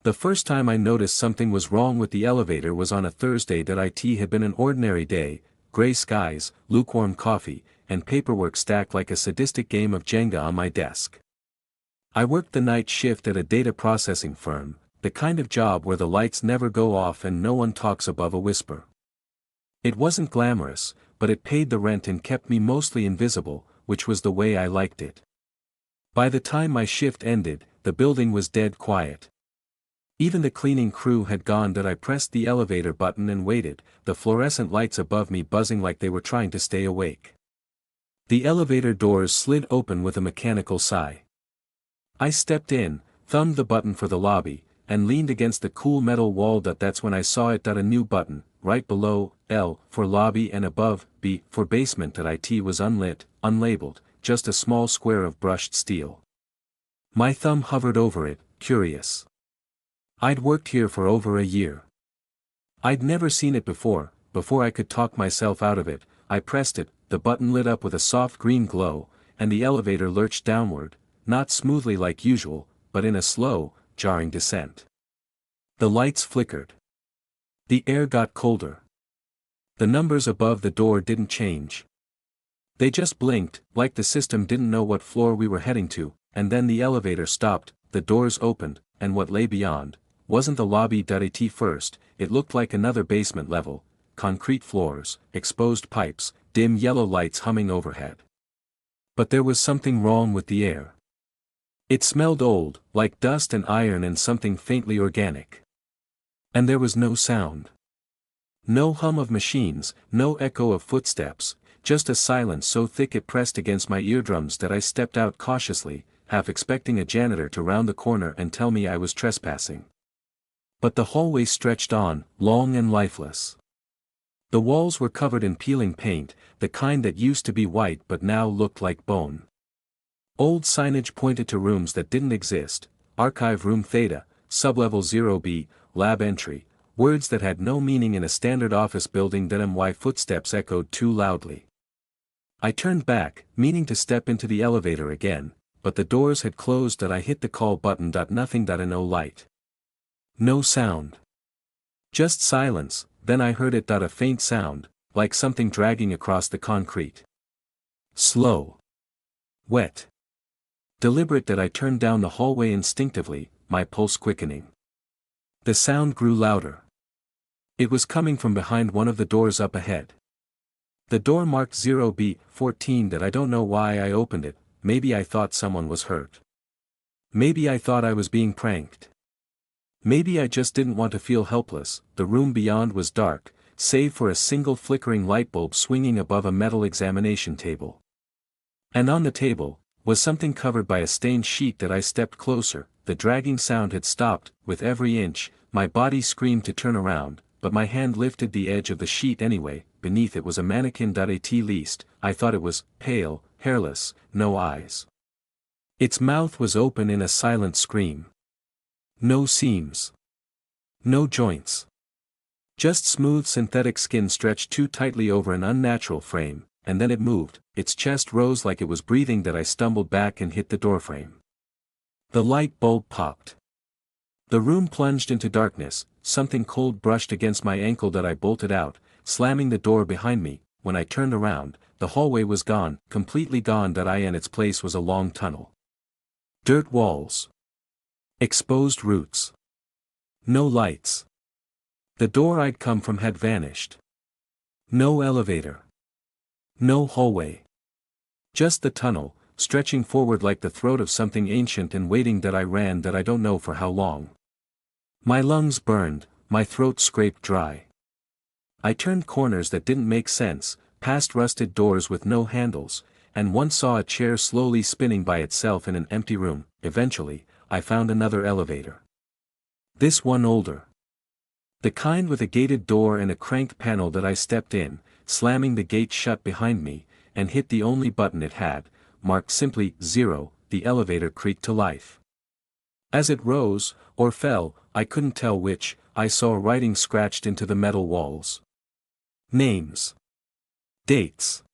The first time I noticed something was wrong with the elevator was on a Thursday that it had been an ordinary day, gray skies, lukewarm coffee, and paperwork stacked like a sadistic game of Jenga on my desk. I worked the night shift at a data processing firm, the kind of job where the lights never go off and no one talks above a whisper. It wasn't glamorous, but it paid the rent and kept me mostly invisible, which was the way I liked it. By the time my shift ended, the building was dead quiet. Even the cleaning crew had gone. That I pressed the elevator button and waited, the fluorescent lights above me buzzing like they were trying to stay awake. The elevator doors slid open with a mechanical sigh. I stepped in, thumbed the button for the lobby, and leaned against the cool metal wall. That's when I saw it. A new button, right below, L, for lobby, and above, B, for basement. It was unlit, unlabeled, just a small square of brushed steel. My thumb hovered over it, curious. I'd worked here for over a year. I'd never seen it before I could talk myself out of it. I pressed it, the button lit up with a soft green glow, and the elevator lurched downward, not smoothly like usual, but in a slow, jarring descent. The lights flickered. The air got colder. The numbers above the door didn't change. They just blinked, like the system didn't know what floor we were heading to, and then the elevator stopped, the doors opened, and what lay beyond wasn't the lobby. At first, it looked like another basement level, concrete floors, exposed pipes, dim yellow lights humming overhead. But there was something wrong with the air. It smelled old, like dust and iron and something faintly organic. And there was no sound. No hum of machines, no echo of footsteps, just a silence so thick it pressed against my eardrums that I stepped out cautiously, half expecting a janitor to round the corner and tell me I was trespassing. But the hallway stretched on, long and lifeless. The walls were covered in peeling paint, the kind that used to be white but now looked like bone. Old signage pointed to rooms that didn't exist: Archive Room Theta, Sublevel 0B, Lab Entry, words that had no meaning in a standard office building. My footsteps echoed too loudly. I turned back, meaning to step into the elevator again, but the doors had closed. I hit the call button. Nothing. No light. No sound. Just silence. Then I heard it. A faint sound, like something dragging across the concrete. Slow. Wet. Deliberate. I turned down the hallway instinctively, my pulse quickening. The sound grew louder. It was coming from behind one of the doors up ahead. The door marked 0B14. I don't know why I opened it. Maybe I thought someone was hurt. Maybe I thought I was being pranked. Maybe I just didn't want to feel helpless. The room beyond was dark, save for a single flickering light bulb swinging above a metal examination table. And on the table was something covered by a stained sheet. I stepped closer. The dragging sound had stopped. With every inch, my body screamed to turn around, but my hand lifted the edge of the sheet anyway. Beneath it was a mannequin. At least, I thought it was, pale, hairless, no eyes. Its mouth was open in a silent scream. No seams. No joints. Just smooth synthetic skin stretched too tightly over an unnatural frame, and then it moved. Its chest rose like it was breathing. I stumbled back and hit the doorframe. The light bulb popped. The room plunged into darkness. Something cold brushed against my ankle. I bolted out, slamming the door behind me. When I turned around, the hallway was gone, completely gone. In its place was a long tunnel. Dirt walls. Exposed roots. No lights. The door I'd come from had vanished. No elevator. No hallway. Just the tunnel, stretching forward like the throat of something ancient and waiting. I ran. I don't know for how long. My lungs burned, my throat scraped dry. I turned corners that didn't make sense, past rusted doors with no handles, and once saw a chair slowly spinning by itself in an empty room. Eventually, I found another elevator. This one older. The kind with a gated door and a cranked panel. I stepped in, slamming the gate shut behind me, and hit the only button it had, marked simply 0. The elevator creaked to life. As it rose, or fell, I couldn't tell which. I saw writing scratched into the metal walls. Names. Dates.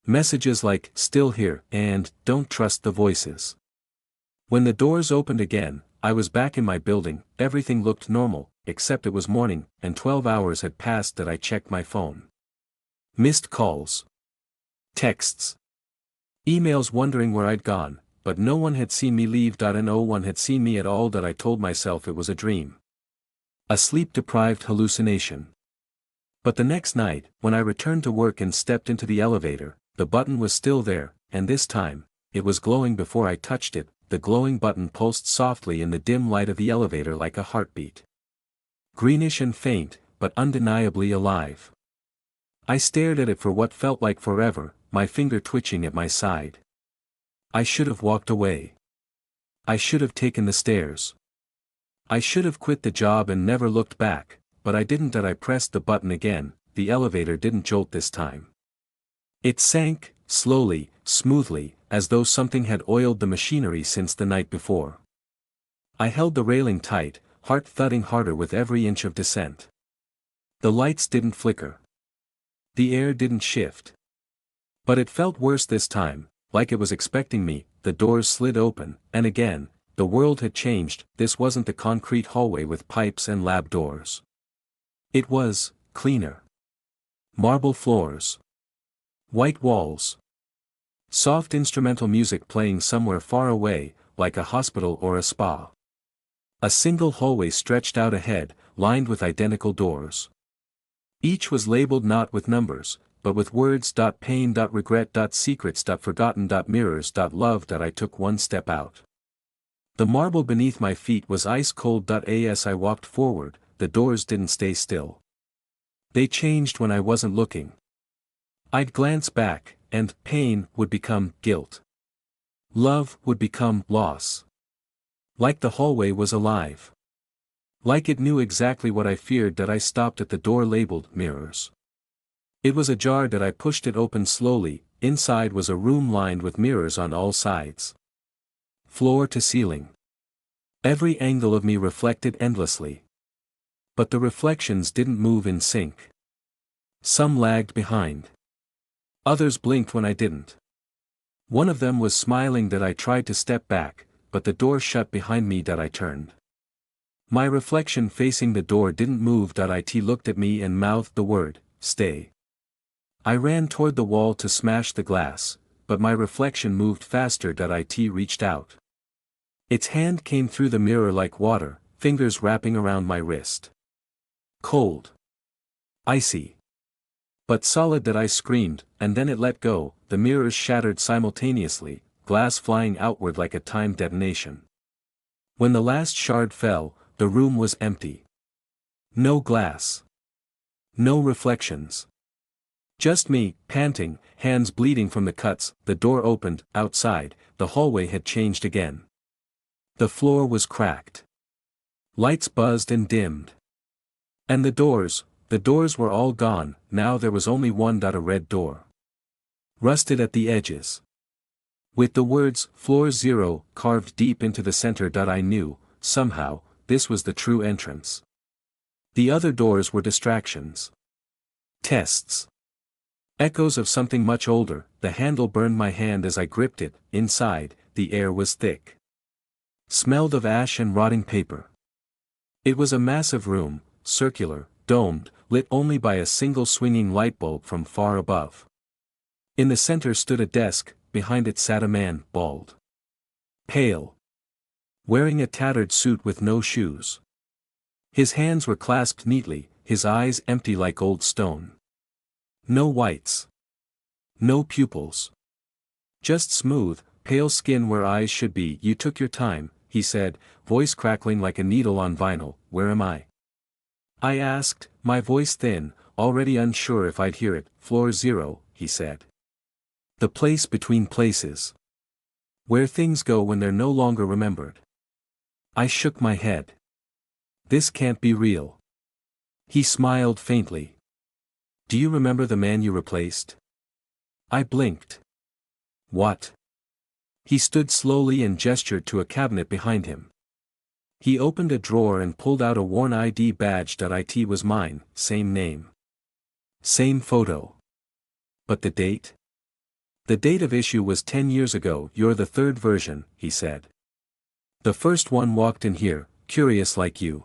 Messages like, "Still here," and "Don't trust the voices." When the doors opened again, I was back in my building, everything looked normal, except it was morning, and 12 hours had passed that I checked my phone. Missed calls. Texts. Emails wondering where I'd gone, but no one had seen me leave. No one had seen me at all. I told myself it was a dream. A sleep-deprived hallucination. But the next night, when I returned to work and stepped into the elevator, the button was still there, and this time, it was glowing before I touched it. The glowing button pulsed softly in the dim light of the elevator like a heartbeat. Greenish and faint, but undeniably alive. I stared at it for what felt like forever, my finger twitching at my side. I should have walked away. I should have taken the stairs. I should have quit the job and never looked back, but I didn't. I pressed the button again. The elevator didn't jolt this time. It sank, slowly, smoothly, as though something had oiled the machinery since the night before. I held the railing tight, heart thudding harder with every inch of descent. The lights didn't flicker. The air didn't shift. But it felt worse this time, like it was expecting me. The doors slid open, and again, the world had changed. This wasn't the concrete hallway with pipes and lab doors. It was cleaner. Marble floors. White walls. Soft instrumental music playing somewhere far away, like a hospital or a spa. A single hallway stretched out ahead, lined with identical doors. Each was labeled not with numbers, but with words. Pain, regret, secrets, forgotten, mirrors, love. I took one step out. The marble beneath my feet was ice cold. As I walked forward, the doors didn't stay still. They changed when I wasn't looking. I'd glance back, and pain would become guilt. Love would become loss. Like the hallway was alive. Like it knew exactly what I feared. I stopped at the door labeled mirrors. It was ajar. I pushed it open slowly. Inside was a room lined with mirrors on all sides. Floor to ceiling. Every angle of me reflected endlessly. But the reflections didn't move in sync. Some lagged behind. Others blinked when I didn't. One of them was smiling. I tried to step back, but the door shut behind me. I turned. My reflection facing the door didn't move. It looked at me and mouthed the word, stay. I ran toward the wall to smash the glass, but my reflection moved faster. It reached out. Its hand came through the mirror like water, fingers wrapping around my wrist. Cold. Icy. But solid. I screamed, and then it let go. The mirrors shattered simultaneously, glass flying outward like a timed detonation. When the last shard fell, the room was empty. No glass. No reflections. Just me, panting, hands bleeding from the cuts. The door opened. Outside, the hallway had changed again. The floor was cracked. Lights buzzed and dimmed. And the doors were all gone. Now there was only one. A red door. Rusted at the edges. With the words, Floor 0, carved deep into the center. I knew, somehow, this was the true entrance. The other doors were distractions. Tests. Echoes of something much older. The handle burned my hand as I gripped it. Inside, the air was thick. Smelled of ash and rotting paper. It was a massive room, circular, domed, lit only by a single swinging light bulb from far above. In the center stood a desk. Behind it sat a man, bald. Pale. Wearing a tattered suit with no shoes. His hands were clasped neatly, his eyes empty like old stone. No whites. No pupils. Just smooth, pale skin where eyes should be. You took your time, he said, voice crackling like a needle on vinyl. Where am I? I asked, my voice thin, already unsure if I'd hear it. Floor 0, he said. The place between places. Where things go when they're no longer remembered. I shook my head. This can't be real. He smiled faintly. Do you remember the man you replaced? I blinked. What? He stood slowly and gestured to a cabinet behind him. He opened a drawer and pulled out a worn ID badge. It was mine, same name. Same photo. But the date? The date of issue was 10 years ago. You're the third version, he said. The first one walked in here, curious like you.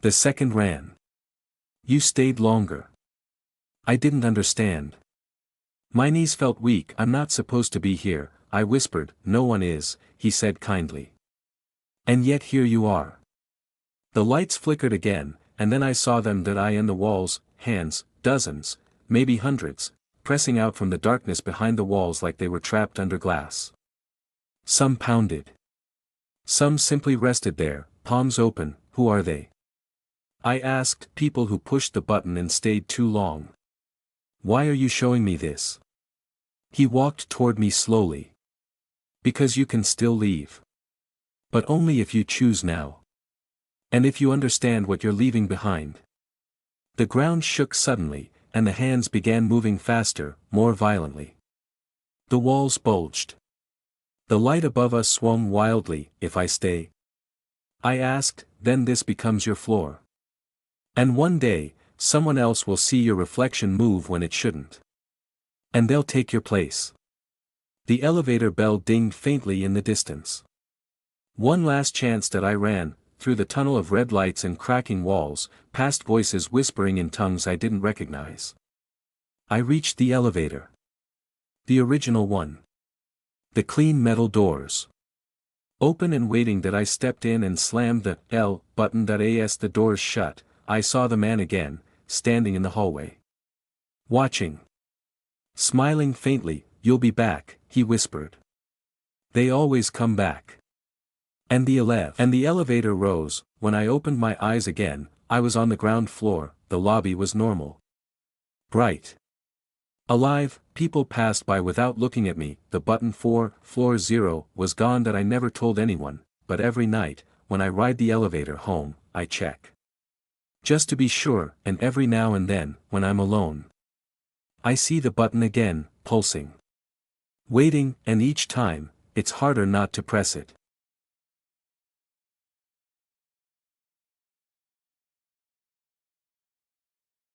The second ran. You stayed longer. I didn't understand. My knees felt weak. I'm not supposed to be here, I whispered. No one is, he said kindly. And yet here you are. The lights flickered again, and then I saw them, that eye in the walls, hands, dozens, maybe hundreds, pressing out from the darkness behind the walls like they were trapped under glass. Some pounded. Some simply rested there, palms open. Who are they? I asked. People who pushed the button and stayed too long. Why are you showing me this? He walked toward me slowly. Because you can still leave. But only if you choose now. And if you understand what you're leaving behind. The ground shook suddenly, and the hands began moving faster, more violently. The walls bulged. The light above us swung wildly. If I stay? I asked. Then this becomes your floor. And one day, someone else will see your reflection move when it shouldn't. And they'll take your place. The elevator bell dinged faintly in the distance. One last chance that I ran, through the tunnel of red lights and cracking walls, past voices whispering in tongues I didn't recognize. I reached the elevator. The original one. The clean metal doors. Open and waiting. That I stepped in and slammed the L button. As the doors shut, I saw the man again, standing in the hallway. Watching. Smiling faintly. You'll be back, he whispered. They always come back. And the elevator rose. When I opened my eyes again, I was on the ground floor. The lobby was normal. Bright. Alive. People passed by without looking at me. The button for floor 0 was gone. That I never told anyone, but every night, when I ride the elevator home, I check. Just to be sure. And every now and then, when I'm alone, I see the button again, pulsing. Waiting, and each time, it's harder not to press it.